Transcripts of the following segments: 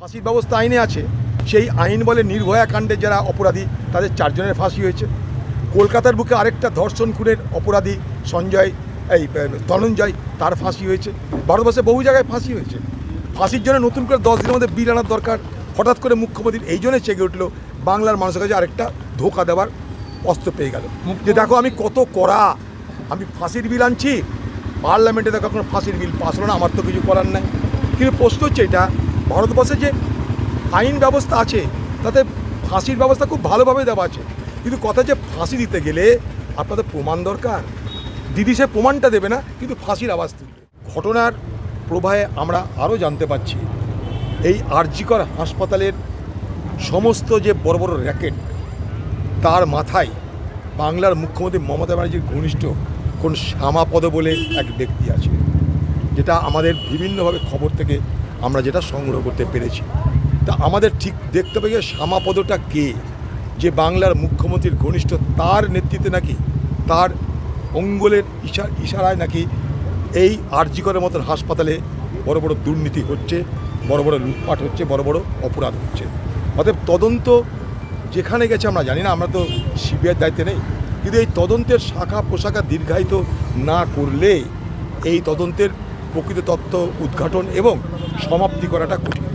ফাঁসির ব্যবস্থা আইনে আছে, সেই আইন বলে নির্ভয়া কাণ্ডে যারা অপরাধী তাদের 4 জনের ফাঁসি হয়েছে। কলকাতার বুকে আরেকটা ধর্ষণ খুনের অপরাধী ধনঞ্জয়, তার ফাঁসি হয়েছে। ভারতবর্ষে বহু জায়গায় ফাঁসি হয়েছে। ফাঁসির জন্য নতুন করে 10 দিনের মধ্যে বিল আনার দরকার। হঠাৎ করে মুখ্যমন্ত্রী এই জন্যই চেগে উঠল, বাংলার মানুষের কাছে আরেকটা ধোঁকা দেওয়ার অস্ত্র পেয়ে গেল যে দেখো আমি কত কড়া, আমি ফাঁসির বিল আনছি, পার্লামেন্টে দেখো কোনো ফাঁসির বিল পাস হলো না, আমার তো কিছু করার নাই। কিন্তু প্রশ্ন হচ্ছে এটা, ভারতবর্ষে যে আইন ব্যবস্থা আছে তাতে ফাঁসির ব্যবস্থা খুব ভালোভাবে দেওয়া আছে, কিন্তু কথা যে ফাঁসি দিতে গেলে আপনাদের প্রমাণ দরকার। দিদি সে প্রমাণটা দেবে না, কিন্তু ফাঁসির আওয়াজ তুলবে। ঘটনার প্রবাহে আমরা আরও জানতে পারছি এই আরজিকর হাসপাতালের সমস্ত যে বড় বড় র্যাকেট, তার মাথায় বাংলার মুখ্যমন্ত্রী মমতা ব্যানার্জির ঘনিষ্ঠ কোন শ্যামাপদ বলে এক ব্যক্তি আছে, যেটা আমাদের বিভিন্নভাবে খবর থেকে আমরা যেটা সংগ্রহ করতে পেরেছি। তা আমাদের ঠিক দেখতে হবে যে শ্যামাপদটা কে, যে বাংলার মুখ্যমন্ত্রীর ঘনিষ্ঠ, তার নেতৃত্বে নাকি তার অঙ্গলের ইশারায় নাকি এই আরজিকরের মতন হাসপাতালে বড় বড় দুর্নীতি হচ্ছে, বড় বড় লুটপাট হচ্ছে, বড় বড় অপরাধ হচ্ছে। অতএব তদন্ত যেখানে গেছে আমরা জানি না, আমরা তো সিবিআইয়ের দায়িত্বে নেই, কিন্তু এই তদন্তের শাখা প্রশাখা দীর্ঘায়িত না করলে এই তদন্তের প্রকৃত তথ্য উদ্ঘাটন এবং সমাপ্তি করাটা কঠিন।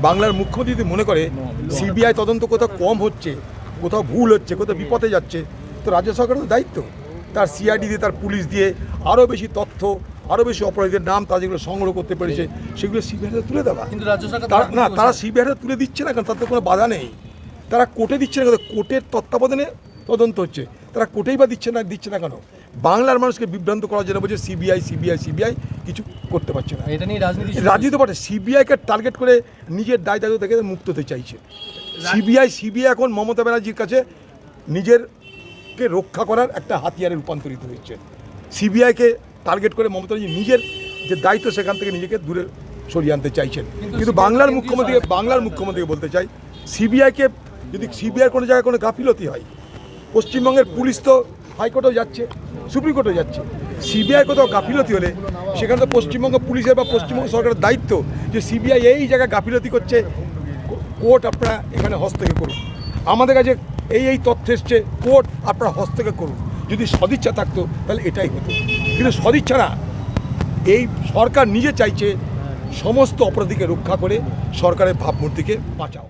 বাংলার মুখ্যমন্ত্রী যদি মনে করে সিবিআই তদন্ত কোথাও কম হচ্ছে, কোথাও ভুল হচ্ছে, কোথাও বিপথে যাচ্ছে, তো রাজ্য সরকারের তো দায়িত্ব তার সিআইডি দিয়ে, তার পুলিশ দিয়ে আরও বেশি তথ্য, আরও বেশি অপরাধীদের নাম তারা যেগুলো সংগ্রহ করতে পেরেছে সেগুলো সিবিআইতে তুলে দেওয়া। কিন্তু রাজ্য সরকার তারা সিবিআইতে তুলে দিচ্ছে না, কারণ তাদের কোনো বাধা নেই। তারা কোর্টে দিচ্ছে না, কোর্টের তত্ত্বাবধানে তদন্ত হচ্ছে, তারা কোর্টেই বা দিচ্ছে না কেন? বাংলার মানুষকে বিভ্রান্ত করার জন্য বলছে সিবিআই কিছু করতে পারছে না। এটা নিয়ে রাজনীতি বটে। সিবিআইকে টার্গেট করে নিজের দায় দায়িত্ব থেকে মুক্ত হতে চাইছে। সিবিআই এখন মমতা ব্যানার্জির কাছে নিজেরকে রক্ষা করার একটা হাতিয়ারে রূপান্তরিত হয়েছে। সিবিআইকে টার্গেট করে মমতা ব্যানার্জি নিজের যে দায়িত্ব সেখান থেকে নিজেকে দূরে সরিয়ে আনতে চাইছেন। কিন্তু বাংলার মুখ্যমন্ত্রীকে বলতে চাই, সিবিআইকে যদি সিবিআইয়ের কোনো জায়গায় কোনো গাফিলতি হয়, পশ্চিমবঙ্গের পুলিশ তো হাইকোর্টেও যাচ্ছে, সুপ্রিম কোর্টেও যাচ্ছে, সিবিআই কোথাও গাফিলতি হলে সেখানে তো পশ্চিমবঙ্গ পুলিশের বা পশ্চিমবঙ্গ সরকারের দায়িত্ব যে সিবিআই এই জায়গায় গাফিলতি করছে, কোর্ট আপনারা এখানে হস্তক্ষেপ করুন, আমাদের কাছে এই তথ্য এসছে, কোর্ট আপনারা হস্তক্ষেপ করুন। যদি সদিচ্ছা থাকতো তাহলে এটাই হতো, কিন্তু সদিচ্ছা না। এই সরকার নিজে চাইছে সমস্ত অপরাধীকে রক্ষা করে সরকারের ভাবমূর্তিকে বাঁচাও।